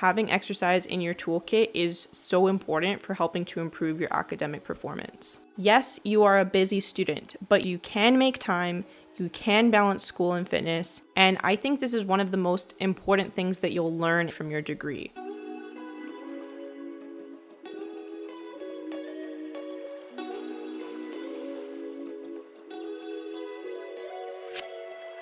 Having exercise in your toolkit is so important for helping to improve your academic performance. Yes, you are a busy student, but you can make time, you can balance school and fitness, and I think this is one of the most important things that you'll learn from your degree.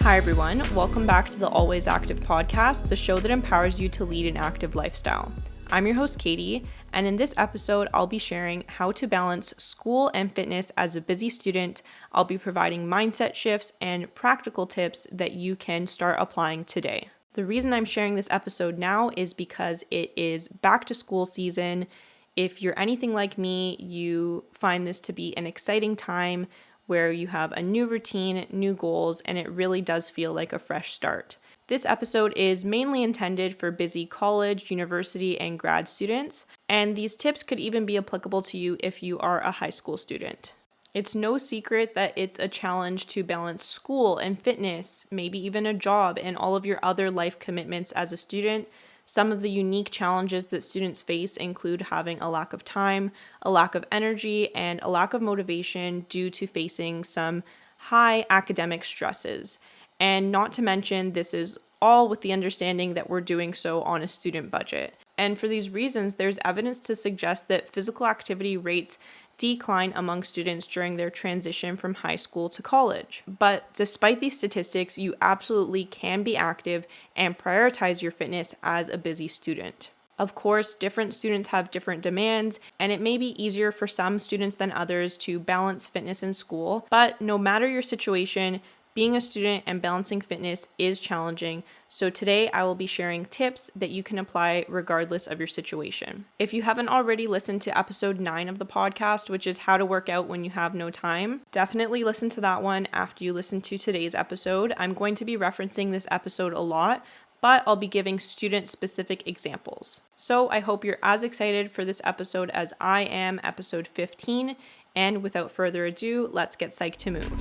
Hi everyone, welcome back to the Always Active podcast, the show that empowers you to lead an active lifestyle. I'm your host Katie, and in this episode, I'll be sharing how to balance school and fitness as a busy student. I'll be providing mindset shifts and practical tips that you can start applying today. The reason I'm sharing this episode now is because it is back to school season. If you're anything like me, you find this to be an exciting time where you have a new routine, new goals, and it really does feel like a fresh start. This episode is mainly intended for busy college, university, and grad students, and these tips could even be applicable to you if you are a high school student. It's no secret that it's a challenge to balance school and fitness, maybe even a job, and all of your other life commitments as a student. Some of the unique challenges that students face include having a lack of time, a lack of energy, and a lack of motivation due to facing some high academic stresses. And not to mention, this is all with the understanding that we're doing so on a student budget. And for these reasons, there's evidence to suggest that physical activity rates decline among students during their transition from high school to college. But despite these statistics, you absolutely can be active and prioritize your fitness as a busy student. Of course, different students have different demands, and it may be easier for some students than others to balance fitness in school, but no matter your situation, being a student and balancing fitness is challenging, so today I will be sharing tips that you can apply regardless of your situation. If you haven't already listened to episode 9 of the podcast, which is how to work out when you have no time, definitely listen to that one after you listen to today's episode. I'm going to be referencing this episode a lot, but I'll be giving student-specific examples. So I hope you're as excited for this episode as I am, episode 15, and without further ado, let's get psyched to move.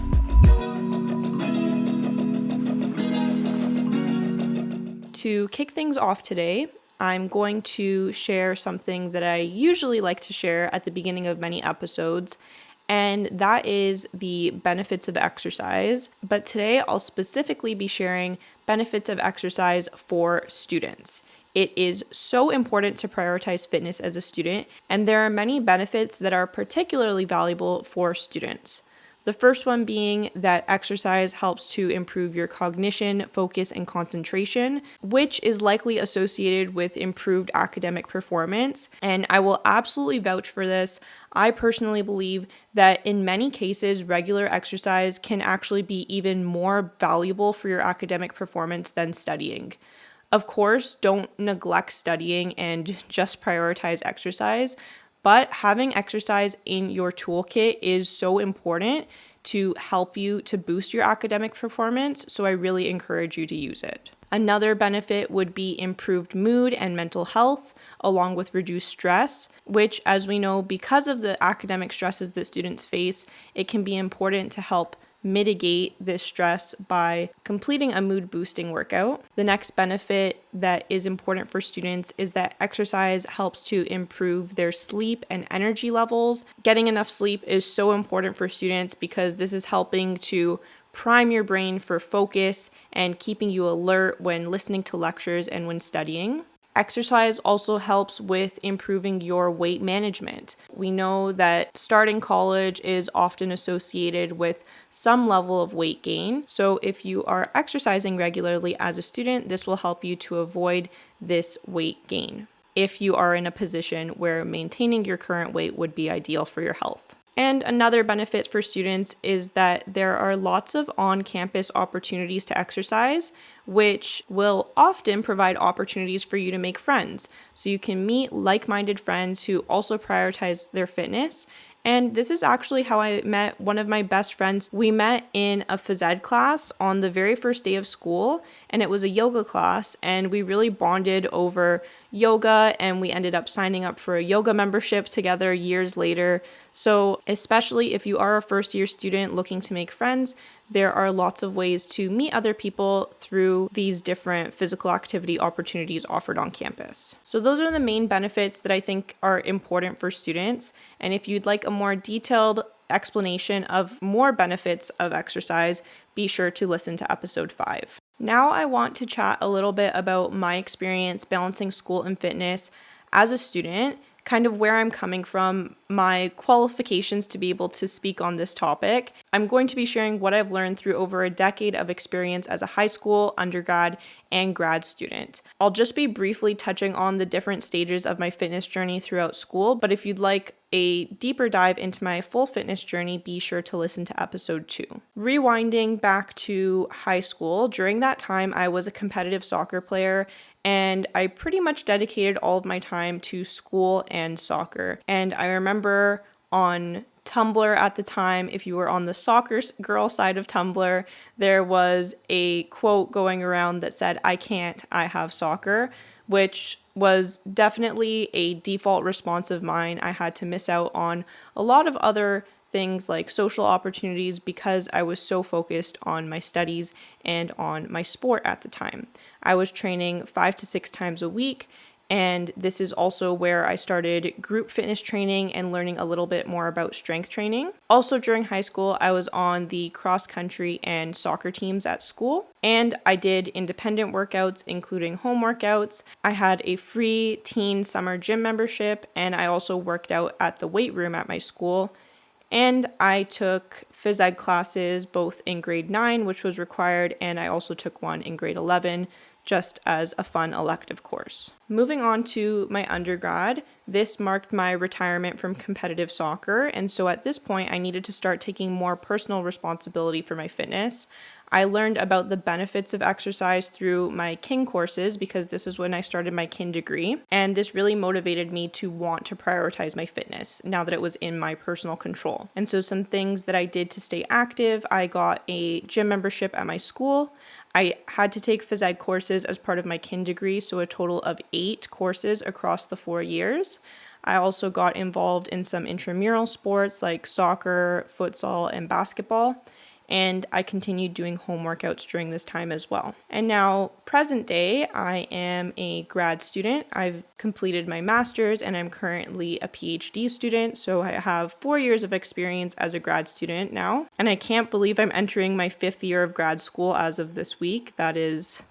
To kick things off today, I'm going to share something that I usually like to share at the beginning of many episodes, and that is the benefits of exercise. But today I'll specifically be sharing benefits of exercise for students. It is so important to prioritize fitness as a student, and there are many benefits that are particularly valuable for students. The first one being that exercise helps to improve your cognition, focus, and concentration, which is likely associated with improved academic performance. And I will absolutely vouch for this. I personally believe that in many cases, regular exercise can actually be even more valuable for your academic performance than studying. Of course, don't neglect studying and just prioritize exercise. But having exercise in your toolkit is so important to help you to boost your academic performance, so I really encourage you to use it. Another benefit would be improved mood and mental health, along with reduced stress, which, as we know, because of the academic stresses that students face, it can be important to help mitigate this stress by completing a mood-boosting workout. The next benefit that is important for students is that exercise helps to improve their sleep and energy levels. Getting enough sleep is so important for students because this is helping to prime your brain for focus and keeping you alert when listening to lectures and when studying. Exercise also helps with improving your weight management. We know that starting college is often associated with some level of weight gain. So if you are exercising regularly as a student, this will help you to avoid this weight gain if you are in a position where maintaining your current weight would be ideal for your health. And another benefit for students is that there are lots of on-campus opportunities to exercise, which will often provide opportunities for you to make friends. So you can meet like-minded friends who also prioritize their fitness. And this is actually how I met one of my best friends. We met in a phys ed class on the very first day of school, and it was a yoga class, and we really bonded over yoga, and we ended up signing up for a yoga membership together years later. So especially if you are a first-year student looking to make friends, there are lots of ways to meet other people through these different physical activity opportunities offered on campus. So those are the main benefits that I think are important for students. And if you'd like a more detailed explanation of more benefits of exercise, be sure to listen to episode 5. Now I want to chat a little bit about my experience balancing school and fitness as a student, kind of where I'm coming from, my qualifications to be able to speak on this topic. I'm going to be sharing what I've learned through over a decade of experience as a high school, undergrad, and grad student. I'll just be briefly touching on the different stages of my fitness journey throughout school, but if you'd like a deeper dive into my full fitness journey, be sure to listen to episode 2. Rewinding back to high school, during that time I was a competitive soccer player, and I pretty much dedicated all of my time to school and soccer. And I remember on Tumblr at the time, if you were on the soccer girl side of Tumblr, there was a quote going around that said, "I can't, I have soccer," which was definitely a default response of mine. I had to miss out on a lot of other things like social opportunities because I was so focused on my studies and on my sport at the time. I was training 5 to 6 times a week, and this is also where I started group fitness training and learning a little bit more about strength training. Also during high school, I was on the cross country and soccer teams at school, and I did independent workouts, including home workouts. I had a free teen summer gym membership, and I also worked out at the weight room at my school. And I took phys ed classes both in grade 9, which was required, and I also took one in grade 11, just as a fun elective course. Moving on to my undergrad, this marked my retirement from competitive soccer, and so at this point I needed to start taking more personal responsibility for my fitness. I learned about the benefits of exercise through my kin courses because this is when I started my kin degree, and this really motivated me to want to prioritize my fitness now that it was in my personal control. And so some things that I did to stay active, I got a gym membership at my school. I had to take phys ed courses as part of my kin degree, so a total of 8 courses across the 4 years. I also got involved in some intramural sports like soccer, futsal, and basketball, and I continued doing home workouts during this time as well. And now, present day, I am a grad student. I've completed my master's and I'm currently a PhD student, so I have 4 years of experience as a grad student now. And I can't believe I'm entering my 5th year of grad school as of this week. That is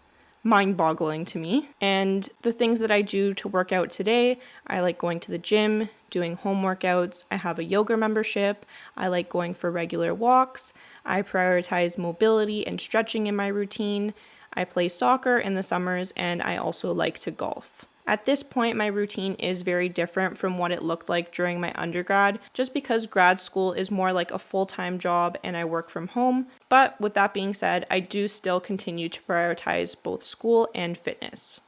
mind-boggling to me. And the things that I do to work out today, I like going to the gym, doing home workouts. I have a yoga membership. I like going for regular walks. I prioritize mobility and stretching in my routine. I play soccer in the summers, and I also like to golf. At this point, my routine is very different from what it looked like during my undergrad, just because grad school is more like a full-time job and I work from home. But with that being said, I do still continue to prioritize both school and fitness.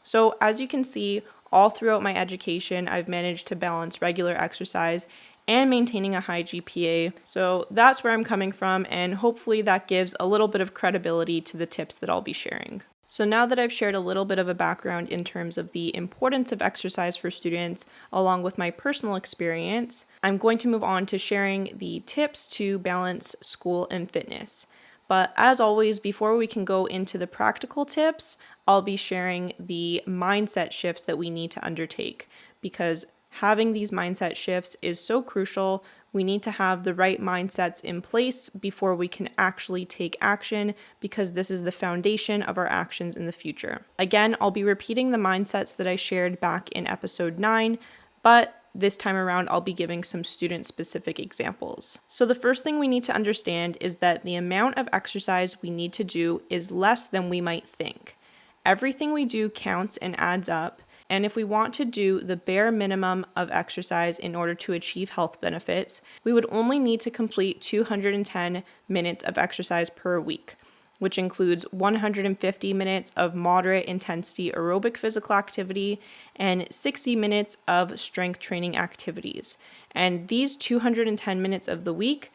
So as you can see, all throughout my education, I've managed to balance regular exercise and maintaining a high GPA. So that's where I'm coming from, and hopefully that gives a little bit of credibility to the tips that I'll be sharing. So now that I've shared a little bit of a background in terms of the importance of exercise for students, along with my personal experience, I'm going to move on to sharing the tips to balance school and fitness. But as always, before we can go into the practical tips, I'll be sharing the mindset shifts that we need to undertake, because having these mindset shifts is so crucial. We need to have the right mindsets in place before we can actually take action, because this is the foundation of our actions in the future. Again, I'll be repeating the mindsets that I shared back in episode 9, but this time around, I'll be giving some student-specific examples. So the first thing we need to understand is that the amount of exercise we need to do is less than we might think. Everything we do counts and adds up, and if we want to do the bare minimum of exercise in order to achieve health benefits, we would only need to complete 210 minutes of exercise per week, which includes 150 minutes of moderate intensity aerobic physical activity and 60 minutes of strength training activities. And these 210 minutes of the week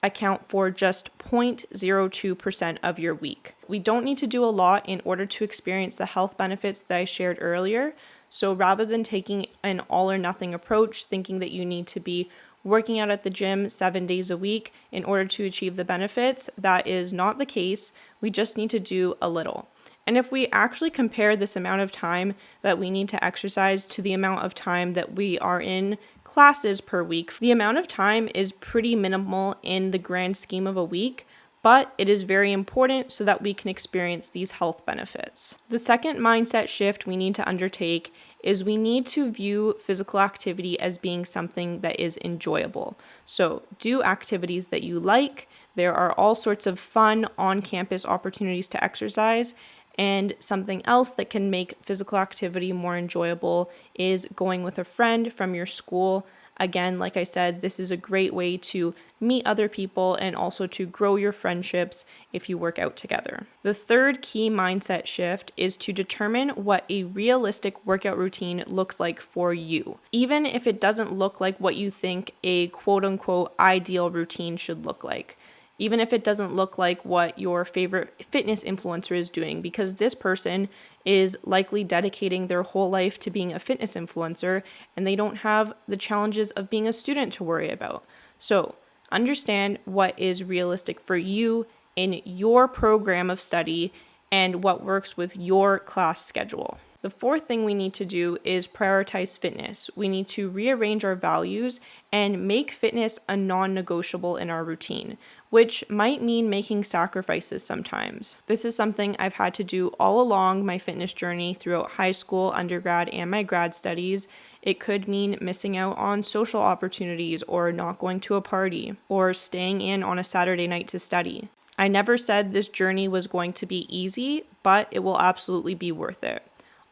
account for just 0.02% of your week. We don't need to do a lot in order to experience the health benefits that I shared earlier. So rather than taking an all or nothing approach, thinking that you need to be working out at the gym 7 days a week in order to achieve the benefits, that is not the case. We just need to do a little. And if we actually compare this amount of time that we need to exercise to the amount of time that we are in classes per week, the amount of time is pretty minimal in the grand scheme of a week, but it is very important so that we can experience these health benefits. The second mindset shift we need to undertake is we need to view physical activity as being something that is enjoyable. So do activities that you like. There are all sorts of fun on-campus opportunities to exercise. And something else that can make physical activity more enjoyable is going with a friend from your school. Again, like I said, this is a great way to meet other people and also to grow your friendships if you work out together. The third key mindset shift is to determine what a realistic workout routine looks like for you, even if it doesn't look like what you think a quote unquote ideal routine should look like. Even if it doesn't look like what your favorite fitness influencer is doing, because this person is likely dedicating their whole life to being a fitness influencer and they don't have the challenges of being a student to worry about. So understand what is realistic for you in your program of study and what works with your class schedule. The fourth thing we need to do is prioritize fitness. We need to rearrange our values and make fitness a non-negotiable in our routine, which might mean making sacrifices sometimes. This is something I've had to do all along my fitness journey throughout high school, undergrad, and my grad studies. It could mean missing out on social opportunities or not going to a party or staying in on a Saturday night to study. I never said this journey was going to be easy, but it will absolutely be worth it.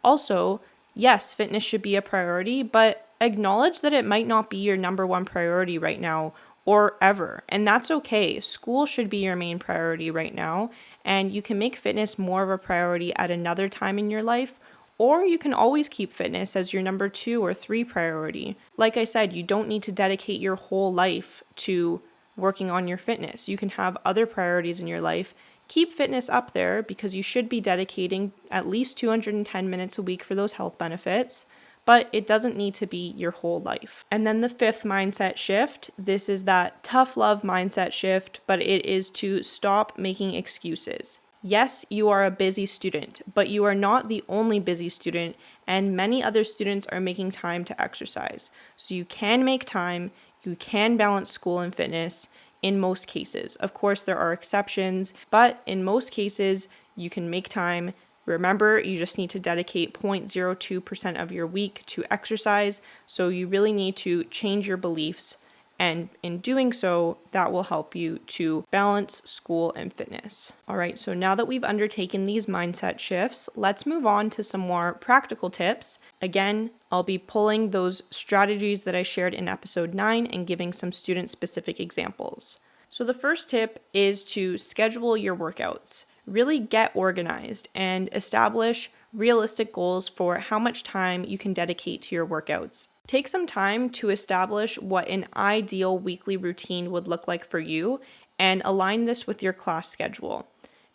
Also, yes, fitness should be a priority, but acknowledge that it might not be your number one priority right now or ever, and that's okay. School should be your main priority right now, and you can make fitness more of a priority at another time in your life, or you can always keep fitness as your number 2 or 3 priority. Like I said, you don't need to dedicate your whole life to working on your fitness. You can have other priorities in your life. Keep fitness up there because you should be dedicating at least 210 minutes a week for those health benefits, but it doesn't need to be your whole life. And then the fifth mindset shift, this is that tough love mindset shift, but it is to stop making excuses. Yes, you are a busy student, but you are not the only busy student, and many other students are making time to exercise. So you can make time, you can balance school and fitness in most cases. Of course, there are exceptions, but in most cases, you can make time. Remember, you just need to dedicate 0.02% of your week to exercise, so you really need to change your beliefs, and in doing so, that will help you to balance school and fitness. All right, so now that we've undertaken these mindset shifts, let's move on to some more practical tips. Again, I'll be pulling those strategies that I shared in episode 9 and giving some student-specific examples. So the first tip is to schedule your workouts. Really get organized and establish realistic goals for how much time you can dedicate to your workouts. Take some time to establish what an ideal weekly routine would look like for you and align this with your class schedule.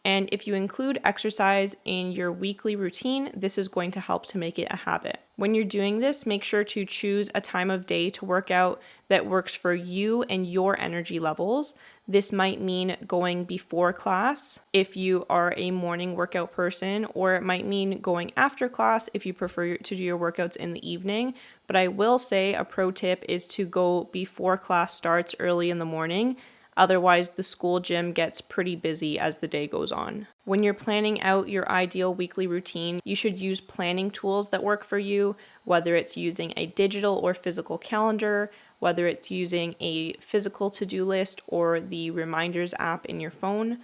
And if you include exercise in your weekly routine, this is going to help to make it a habit. When you're doing this, make sure to choose a time of day to work out that works for you and your energy levels. This might mean going before class if you are a morning workout person, or it might mean going after class if you prefer to do your workouts in the evening. But I will say a pro tip is to go before class starts early in the morning. Otherwise, the school gym gets pretty busy as the day goes on. When you're planning out your ideal weekly routine, you should use planning tools that work for you, whether it's using a digital or physical calendar, whether it's using a physical to-do list or the reminders app in your phone.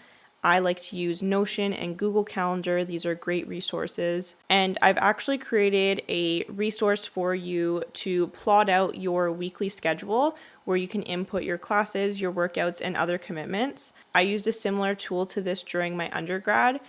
I like to use Notion and Google Calendar. These are great resources. And I've actually created a resource for you to plot out your weekly schedule where you can input your classes, your workouts, and other commitments. I used a similar tool to this during my undergrad,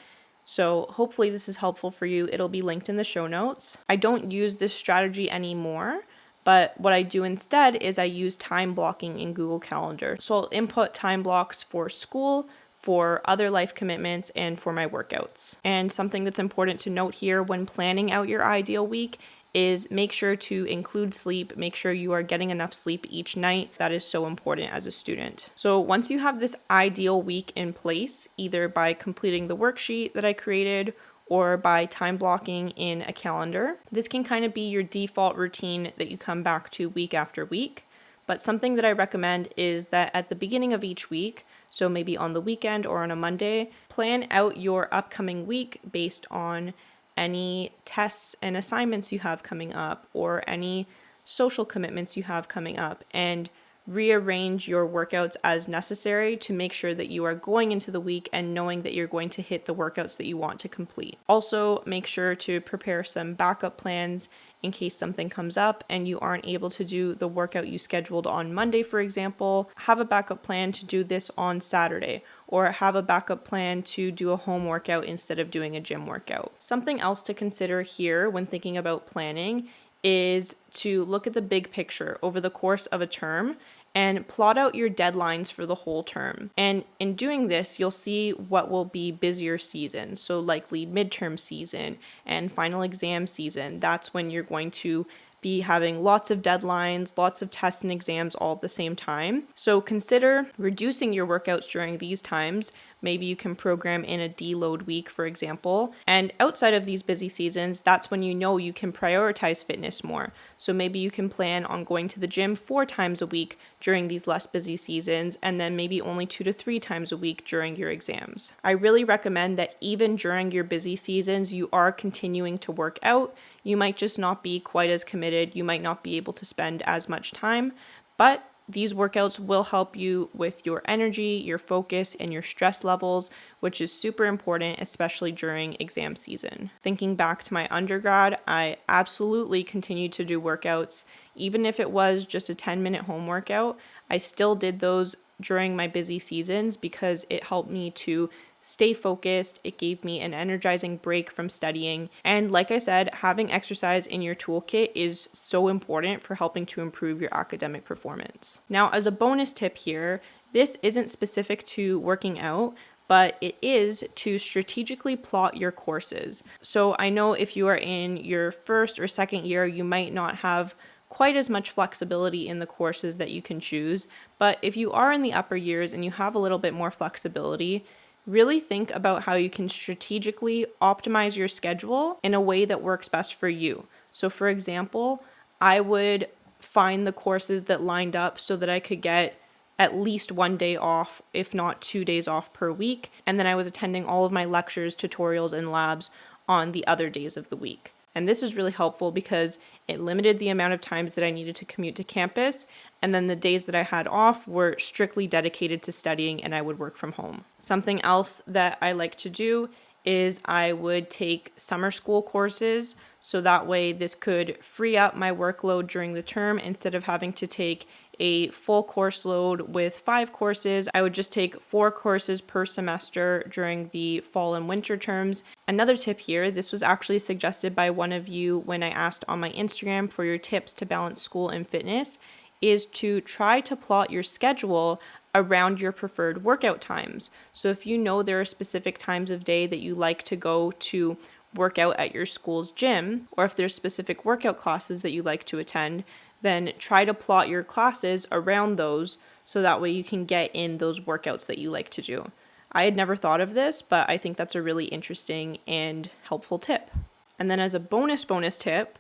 so hopefully this is helpful for you. It'll be linked in the show notes. I don't use this strategy anymore, but what I do instead is I use time blocking in Google Calendar. So I'll input time blocks for school, for other life commitments, and for my workouts. And something that's important to note here when planning out your ideal week is make sure to include sleep, make sure you are getting enough sleep each night. That is so important as a student. So once you have this ideal week in place, either by completing the worksheet that I created or by time blocking in a calendar, this can kind of be your default routine that you come back to week after week. But something that I recommend is that at the beginning of each week, so maybe on the weekend or on a Monday, plan out your upcoming week based on any tests and assignments you have coming up or any social commitments you have coming up, and rearrange your workouts as necessary to make sure that you are going into the week and knowing that you're going to hit the workouts that you want to complete. Also, make sure to prepare some backup plans in case something comes up and you aren't able to do the workout you scheduled on Monday, for example. Have a backup plan to do this on Saturday, or have a backup plan to do a home workout instead of doing a gym workout. Something else to consider here when thinking about planning is to look at the big picture over the course of a term and plot out your deadlines for the whole term. And in doing this, you'll see what will be busier seasons. So likely midterm season and final exam season. That's when you're going to be having lots of deadlines, lots of tests and exams all at the same time. So consider reducing your workouts during these times. Maybe you can program in a deload week, for example. And outside of these busy seasons, that's when you know you can prioritize fitness more. So maybe you can plan on going to the gym 4 times a week during these less busy seasons, and then maybe only 2 to 3 times a week during your exams. I really recommend that even during your busy seasons, you are continuing to work out. You might just not be quite as committed. You might not be able to spend as much time, but these workouts will help you with your energy, your focus, and your stress levels, which is super important, especially during exam season. Thinking back to my undergrad, I absolutely continued to do workouts. Even if it was just a 10-minute home workout, I still did those during my busy seasons because it helped me to stay focused. It gave me an energizing break from studying. And like I said, having exercise in your toolkit is so important for helping to improve your academic performance. Now, as a bonus tip here, this isn't specific to working out, but it is to strategically plot your courses. So I know if you are in your first or second year, you might not have quite as much flexibility in the courses that you can choose. But if you are in the upper years and you have a little bit more flexibility, really think about how you can strategically optimize your schedule in a way that works best for you. So for example, I would find the courses that lined up so that I could get at least 1 day off, if not 2 days off per week. And then I was attending all of my lectures, tutorials, and labs on the other days of the week. And this is really helpful because it limited the amount of times that I needed to commute to campus. And then the days that I had off were strictly dedicated to studying and I would work from home. Something else that I like to do is I would take summer school courses. So that way this could free up my workload during the term. Instead of having to take a full course load with 5 courses, I would just take 4 courses per semester during the fall and winter terms. Another tip here, this was actually suggested by one of you when I asked on my Instagram for your tips to balance school and fitness, is to try to plot your schedule around your preferred workout times. So if you know there are specific times of day that you like to go to work out at your school's gym, or if there's specific workout classes that you like to attend, then try to plot your classes around those so that way you can get in those workouts that you like to do. I had never thought of this, but I think that's a really interesting and helpful tip. And then as a bonus tip,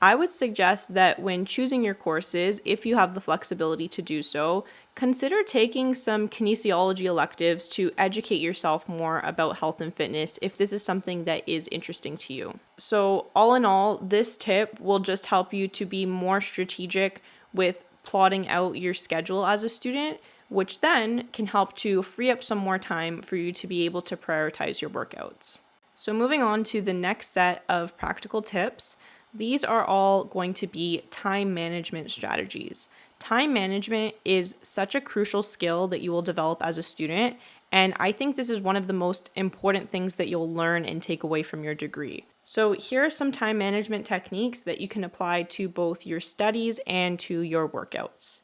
I would suggest that when choosing your courses, if you have the flexibility to do so, consider taking some kinesiology electives to educate yourself more about health and fitness if this is something that is interesting to you. So all in all, this tip will just help you to be more strategic with plotting out your schedule as a student, which then can help to free up some more time for you to be able to prioritize your workouts. So moving on to the next set of practical tips. These are all going to be time management strategies. Time management is such a crucial skill that you will develop as a student, and I think this is one of the most important things that you'll learn and take away from your degree. So here are some time management techniques that you can apply to both your studies and to your workouts.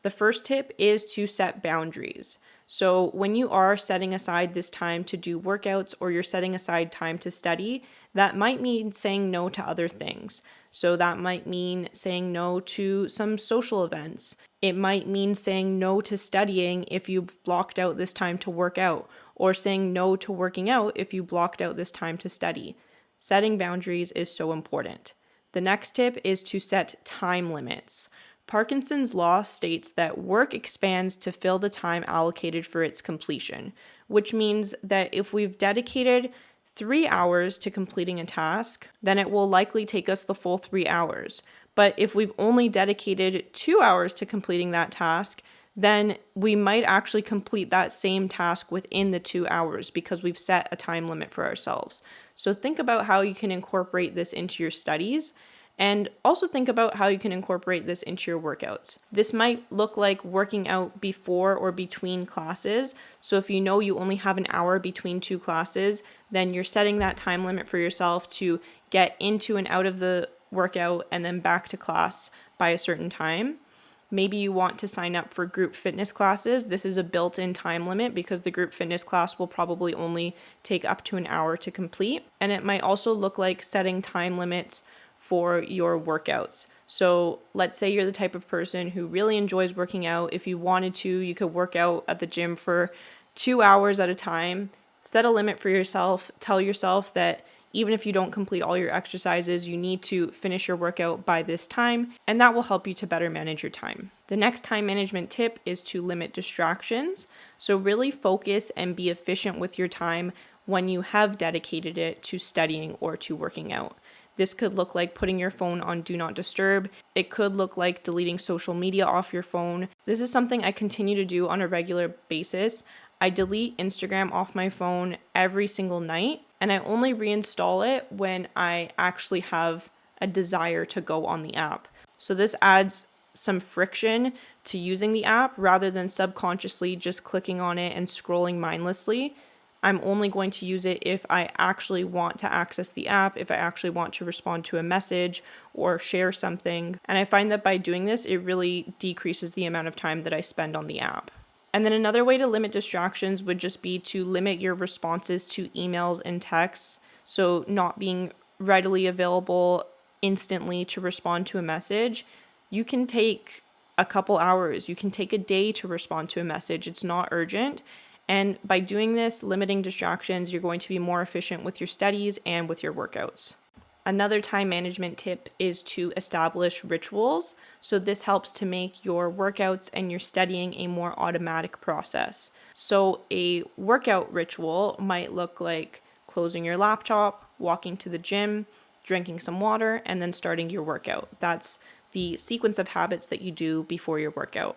The first tip is to set boundaries. So when you are setting aside this time to do workouts or you're setting aside time to study, that might mean saying no to other things. So that might mean saying no to some social events. It might mean saying no to studying if you've blocked out this time to work out, or saying no to working out if you blocked out this time to study. Setting boundaries is so important. The next tip is to set time limits. Parkinson's law states that work expands to fill the time allocated for its completion, which means that if we've dedicated 3 hours to completing a task, then it will likely take us the full 3 hours. But if we've only dedicated 2 hours to completing that task, then we might actually complete that same task within the 2 hours because we've set a time limit for ourselves. So think about how you can incorporate this into your studies. And also think about how you can incorporate this into your workouts. This might look like working out before or between classes. So if you know you only have an hour between 2 classes, then you're setting that time limit for yourself to get into and out of the workout and then back to class by a certain time. Maybe you want to sign up for group fitness classes. This is a built-in time limit because the group fitness class will probably only take up to an hour to complete. And it might also look like setting time limits for your workouts. So let's say you're the type of person who really enjoys working out. If you wanted to, you could work out at the gym for 2 hours at a time. Set a limit for yourself. Tell yourself that even if you don't complete all your exercises, you need to finish your workout by this time, and that will help you to better manage your time. The next time management tip is to limit distractions. So really focus and be efficient with your time when you have dedicated it to studying or to working out. This could look like putting your phone on Do Not Disturb. It could look like deleting social media off your phone. This is something I continue to do on a regular basis. I delete Instagram off my phone every single night, and I only reinstall it when I actually have a desire to go on the app. So this adds some friction to using the app rather than subconsciously just clicking on it and scrolling mindlessly. I'm only going to use it if I actually want to access the app, if I actually want to respond to a message or share something. And I find that by doing this, it really decreases the amount of time that I spend on the app. And then another way to limit distractions would just be to limit your responses to emails and texts. So not being readily available instantly to respond to a message. You can take a couple hours, you can take a day to respond to a message. It's not urgent. And by doing this, limiting distractions, you're going to be more efficient with your studies and with your workouts. Another time management tip is to establish rituals. So this helps to make your workouts and your studying a more automatic process. So a workout ritual might look like closing your laptop, walking to the gym, drinking some water, and then starting your workout. That's the sequence of habits that you do before your workout.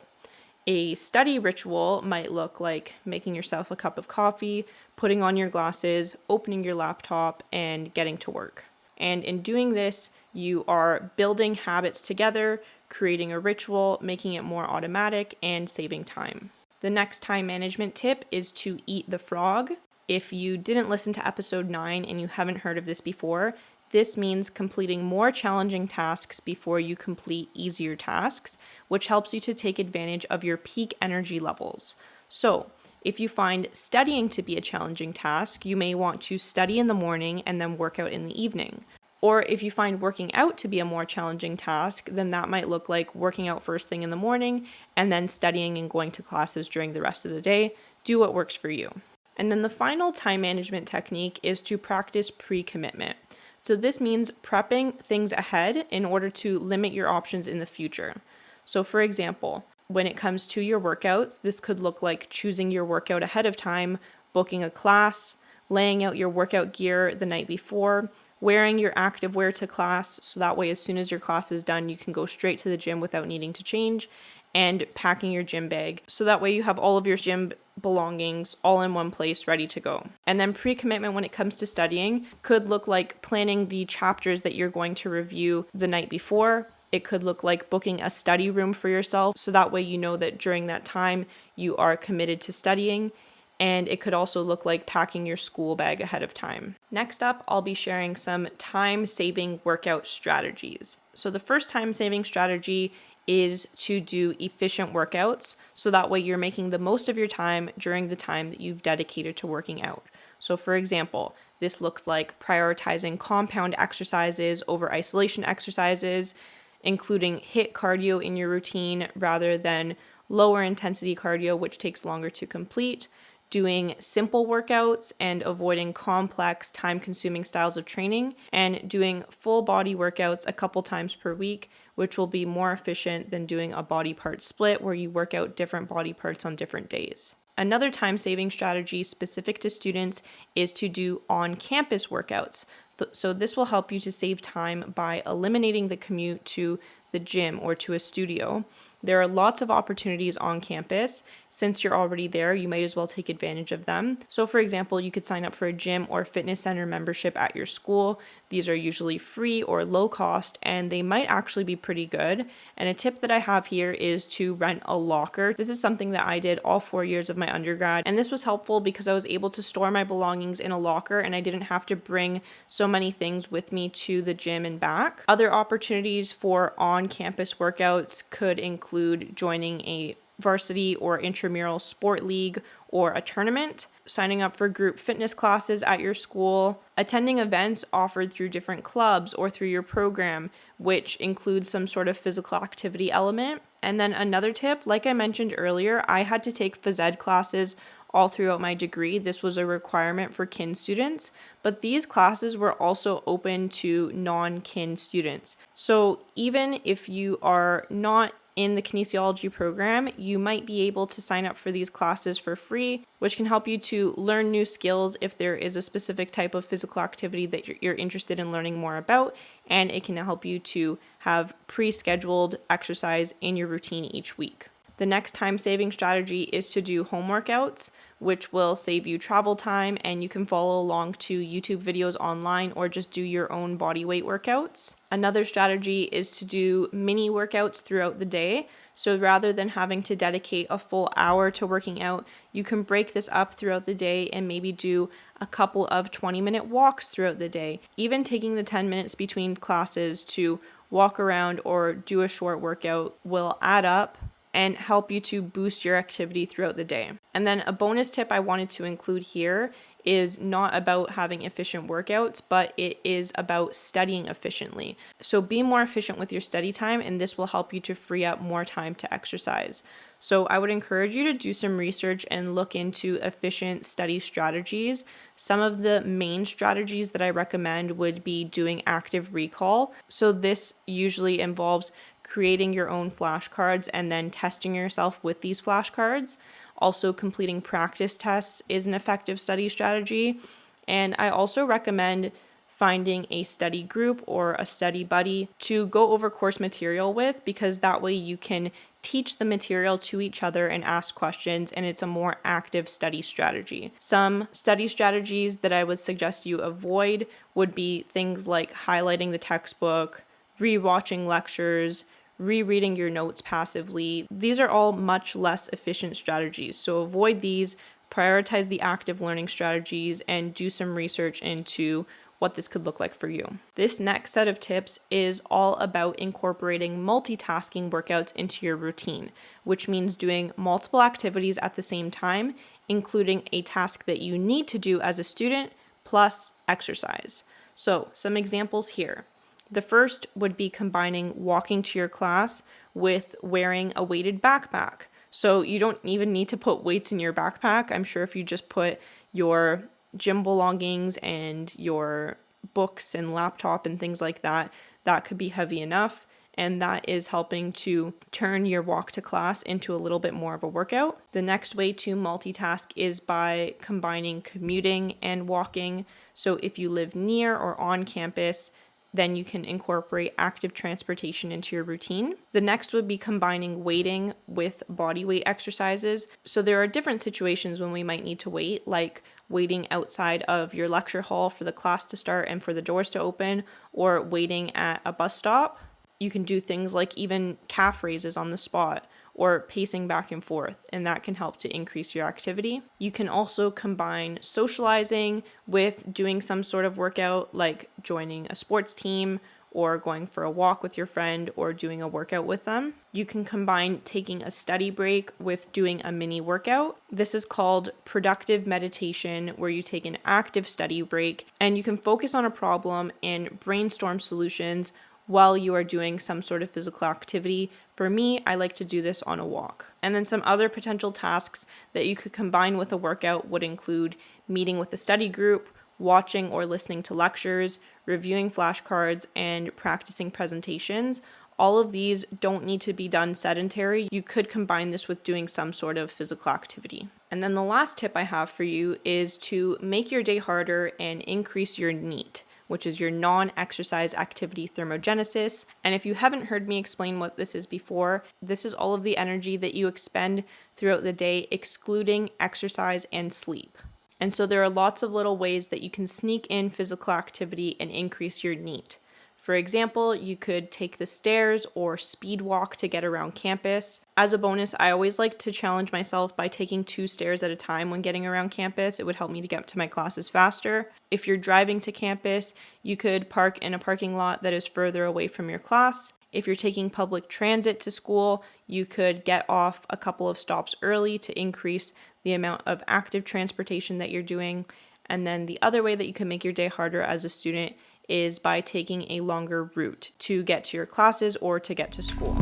A study ritual might look like making yourself a cup of coffee, putting on your glasses, opening your laptop, and getting to work. And in doing this, you are building habits together, creating a ritual, making it more automatic, and saving time. The next time management tip is to eat the frog. If you didn't listen to episode 9 and you haven't heard of this before, this means completing more challenging tasks before you complete easier tasks, which helps you to take advantage of your peak energy levels. So, if you find studying to be a challenging task, you may want to study in the morning and then work out in the evening. Or if you find working out to be a more challenging task, then that might look like working out first thing in the morning and then studying and going to classes during the rest of the day. Do what works for you. And then the final time management technique is to practice pre-commitment. So this means prepping things ahead in order to limit your options in the future. So for example, when it comes to your workouts, this could look like choosing your workout ahead of time, booking a class, laying out your workout gear the night before, wearing your active wear to class, so that way as soon as your class is done, you can go straight to the gym without needing to change, and packing your gym bag, so that way you have all of your gym belongings all in one place ready to go. And then pre-commitment when it comes to studying could look like planning the chapters that you're going to review the night before. It could look like booking a study room for yourself, so that way you know that during that time you are committed to studying. and it could also look like packing your school bag ahead of time. Next up, I'll be sharing some time-saving workout strategies. So the first time-saving strategy is to do efficient workouts, so that way you're making the most of your time during the time that you've dedicated to working out. So for example, this looks like prioritizing compound exercises over isolation exercises, including HIIT cardio in your routine rather than lower intensity cardio, which takes longer to complete, doing simple workouts and avoiding complex, time-consuming styles of training, and doing full body workouts a couple times per week, which will be more efficient than doing a body part split where you work out different body parts on different days. Another time-saving strategy specific to students is to do on-campus workouts. So this will help you to save time by eliminating the commute to the gym or to a studio. There are lots of opportunities on campus. Since you're already there, you might as well take advantage of them. So for example, you could sign up for a gym or fitness center membership at your school. These are usually free or low cost, and they might actually be pretty good. And a tip that I have here is to rent a locker. This is something that I did all 4 years of my undergrad, and this was helpful because I was able to store my belongings in a locker and I didn't have to bring so many things with me to the gym and back. Other opportunities for on-campus workouts could include joining a varsity or intramural sport league or a tournament, signing up for group fitness classes at your school, attending events offered through different clubs or through your program, which includes some sort of physical activity element. And then another tip, like I mentioned earlier, I had to take phys ed classes all throughout my degree. This was a requirement for kin students, but these classes were also open to non-kin students. So even if you are not in the kinesiology program, you might be able to sign up for these classes for free, which can help you to learn new skills if there is a specific type of physical activity that you're interested in learning more about, and it can help you to have pre-scheduled exercise in your routine each week. The next time-saving strategy is to do home workouts, which will save you travel time, and you can follow along to YouTube videos online or just do your own body weight workouts. Another strategy is to do mini workouts throughout the day. So rather than having to dedicate a full hour to working out, you can break this up throughout the day and maybe do a couple of 20-minute walks throughout the day. Even taking the 10 minutes between classes to walk around or do a short workout will add up and help you to boost your activity throughout the day. And then a bonus tip I wanted to include here is not about having efficient workouts, but it is about studying efficiently. So be more efficient with your study time, and this will help you to free up more time to exercise. So I would encourage you to do some research and look into efficient study strategies. Some of the main strategies that I recommend would be doing active recall. So this usually involves creating your own flashcards and then testing yourself with these flashcards. Also, completing practice tests is an effective study strategy. And I also recommend finding a study group or a study buddy to go over course material with, because that way you can teach the material to each other and ask questions, and it's a more active study strategy. Some study strategies that I would suggest you avoid would be things like highlighting the textbook, rewatching lectures, rereading your notes passively. These are all much less efficient strategies, so avoid these, prioritize the active learning strategies, and do some research into what this could look like for you. This next set of tips is all about incorporating multitasking workouts into your routine, which means doing multiple activities at the same time, including a task that you need to do as a student, plus exercise. So some examples here. The first would be combining walking to your class with wearing a weighted backpack. So you don't even need to put weights in your backpack. I'm sure if you just put your gym belongings and your books and laptop and things like that, that could be heavy enough. And that is helping to turn your walk to class into a little bit more of a workout. The next way to multitask is by combining commuting and walking. So if you live near or on campus, then you can incorporate active transportation into your routine. The next would be combining weighting with body weight exercises. So there are different situations when we might need to wait, like waiting outside of your lecture hall for the class to start and for the doors to open, or waiting at a bus stop. You can do things like even calf raises on the spot or pacing back and forth, and that can help to increase your activity. You can also combine socializing with doing some sort of workout, like joining a sports team or going for a walk with your friend or doing a workout with them. You can combine taking a study break with doing a mini workout. This is called productive meditation, where you take an active study break and you can focus on a problem and brainstorm solutions while you are doing some sort of physical activity. For me, I like to do this on a walk. And then some other potential tasks that you could combine with a workout would include meeting with a study group, watching or listening to lectures, reviewing flashcards, and practicing presentations. All of these don't need to be done sedentary. You could combine this with doing some sort of physical activity. And then the last tip I have for you is to make your day harder and increase your NEAT, which is your non-exercise activity thermogenesis. And if you haven't heard me explain what this is before, this is all of the energy that you expend throughout the day, excluding exercise and sleep. And so there are lots of little ways that you can sneak in physical activity and increase your NEAT. For example, you could take the stairs or speed walk to get around campus. As a bonus, I always like to challenge myself by taking 2 stairs at a time when getting around campus. It would help me to get to my classes faster. If you're driving to campus, you could park in a parking lot that is further away from your class. If you're taking public transit to school, you could get off a couple of stops early to increase the amount of active transportation that you're doing. And then the other way that you can make your day harder as a student is by taking a longer route to get to your classes or to get to school.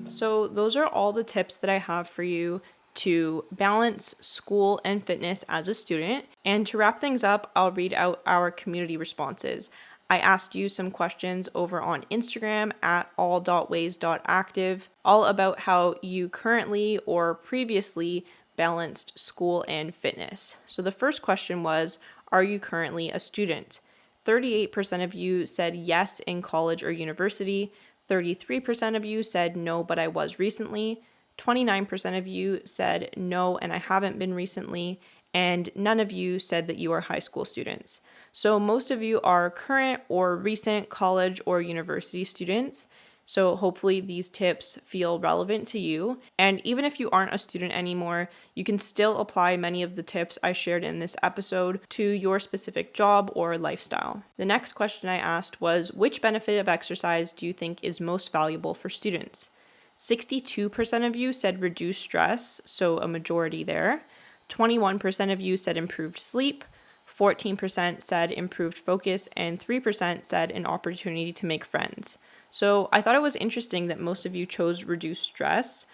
So those are all the tips that I have for you to balance school and fitness as a student. And to wrap things up, I'll read out our community responses. I asked you some questions over on Instagram at all.ways.active, all about how you currently or previously balanced school and fitness. So the first question was, are you currently a student? 38% of you said yes in college or university. 33% of you said no, but I was recently. 29% of you said no, and I haven't been recently. And none of you said that you are high school students. So most of you are current or recent college or university students. So hopefully these tips feel relevant to you. And even if you aren't a student anymore, you can still apply many of the tips I shared in this episode to your specific job or lifestyle. The next question I asked was, which benefit of exercise do you think is most valuable for students? 62% of you said reduce stress, so a majority there. 21% of you said improved sleep. 14% said improved focus, and 3% said an opportunity to make friends. So I thought it was interesting that most of you chose reduced stress.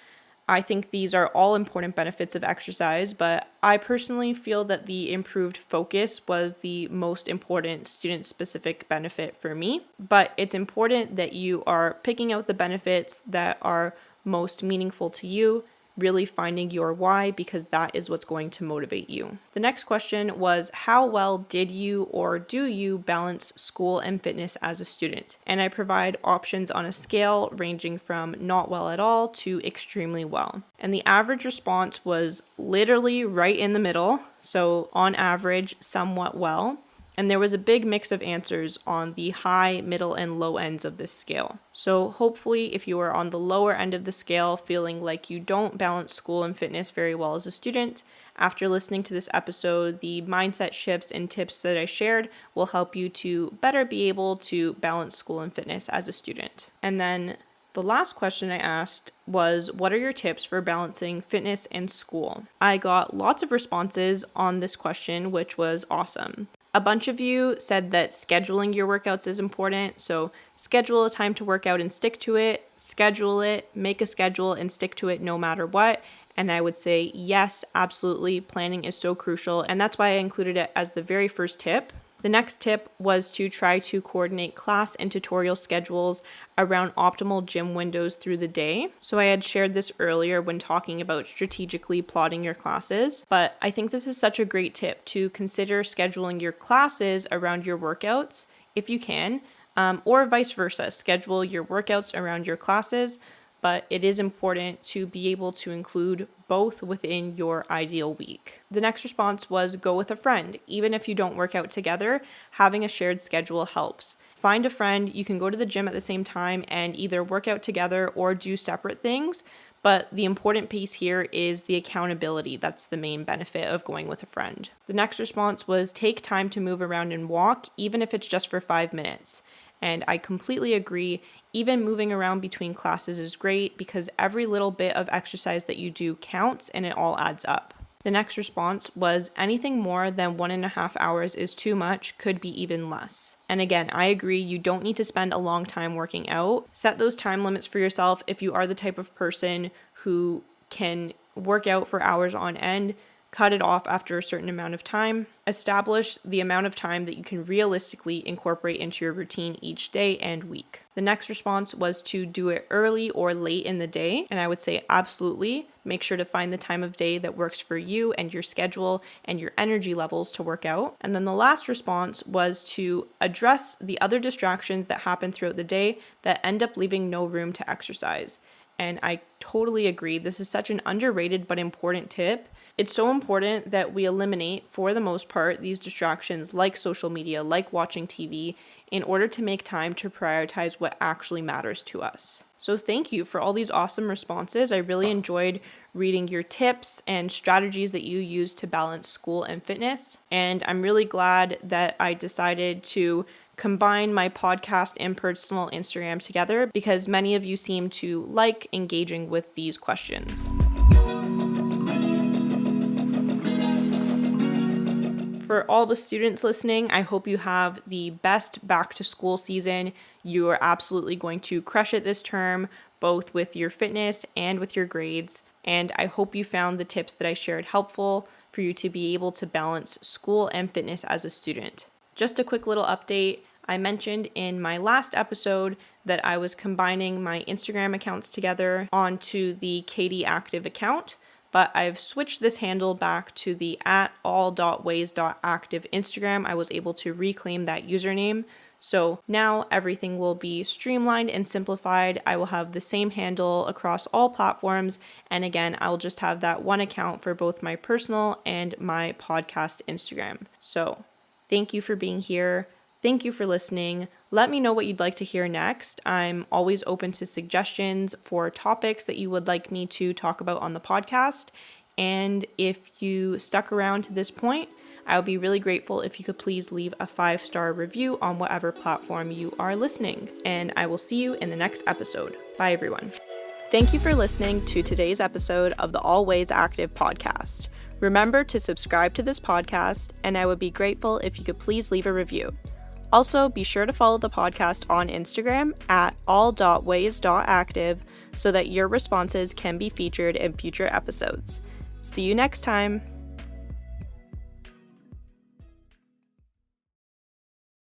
I think these are all important benefits of exercise, but I personally feel that the improved focus was the most important student-specific benefit for me. But it's important that you are picking out the benefits that are most meaningful to you, really finding your why, because that is what's going to motivate you. The next question was, how well did you or do you balance school and fitness as a student? And I provide options on a scale ranging from not well at all to extremely well. And the average response was literally right in the middle. So on average, somewhat well. And there was a big mix of answers on the high, middle, and low ends of this scale. So hopefully, if you are on the lower end of the scale, feeling like you don't balance school and fitness very well as a student, after listening to this episode, the mindset shifts and tips that I shared will help you to better be able to balance school and fitness as a student. And then the last question I asked was, what are your tips for balancing fitness and school? I got lots of responses on this question, which was awesome. A bunch of you said that scheduling your workouts is important, so schedule a time to work out and stick to it, schedule it, make a schedule and stick to it no matter what. And I would say, yes, absolutely, planning is so crucial, and that's why I included it as the very first tip. The next tip was to try to coordinate class and tutorial schedules around optimal gym windows through the day. So I had shared this earlier when talking about strategically plotting your classes, but I think this is such a great tip to consider scheduling your classes around your workouts if you can, or vice versa, schedule your workouts around your classes. but it is important to be able to include both within your ideal week. The next response was go with a friend. Even if you don't work out together, having a shared schedule helps. Find a friend, you can go to the gym at the same time and either work out together or do separate things. But the important piece here is the accountability. That's the main benefit of going with a friend. The next response was take time to move around and walk, even if it's just for 5 minutes. And I completely agree. Even moving around between classes is great because every little bit of exercise that you do counts and it all adds up. The next response was anything more than 1.5 hours is too much, could be even less. And again, I agree, you don't need to spend a long time working out. Set those time limits for yourself if you are the type of person who can work out for hours on end. Cut it off after a certain amount of time. Establish the amount of time that you can realistically incorporate into your routine each day and week. The next response was to do it early or late in the day. And I would say absolutely make sure to find the time of day that works for you and your schedule and your energy levels to work out. And then the last response was to address the other distractions that happen throughout the day that end up leaving no room to exercise. And I totally agree. This is such an underrated but important tip. It's so important that we eliminate, for the most part, these distractions like social media, like watching TV, in order to make time to prioritize what actually matters to us. So thank you for all these awesome responses. I really enjoyed reading your tips and strategies that you use to balance school and fitness. And I'm really glad that I decided to combine my podcast and personal Instagram together because many of you seem to like engaging with these questions. For all the students listening, I hope you have the best back to school season. You are absolutely going to crush it this term, both with your fitness and with your grades. And I hope you found the tips that I shared helpful for you to be able to balance school and fitness as a student. Just a quick little update. I mentioned in my last episode that I was combining my Instagram accounts together onto the Katie Active account, but I've switched this handle back to the @all.ways.active Instagram. I was able to reclaim that username. So now everything will be streamlined and simplified. I will have the same handle across all platforms. And again, I'll just have that one account for both my personal and my podcast Instagram. So thank you for being here. Thank you for listening. Let me know what you'd like to hear next. I'm always open to suggestions for topics that you would like me to talk about on the podcast. And if you stuck around to this point, I would be really grateful if you could please leave a 5-star review on whatever platform you are listening. And I will see you in the next episode. Bye, everyone. Thank you for listening to today's episode of the Always Active podcast. Remember to subscribe to this podcast, and I would be grateful if you could please leave a review. Also, be sure to follow the podcast on Instagram @all.ways.active so that your responses can be featured in future episodes. See you next time.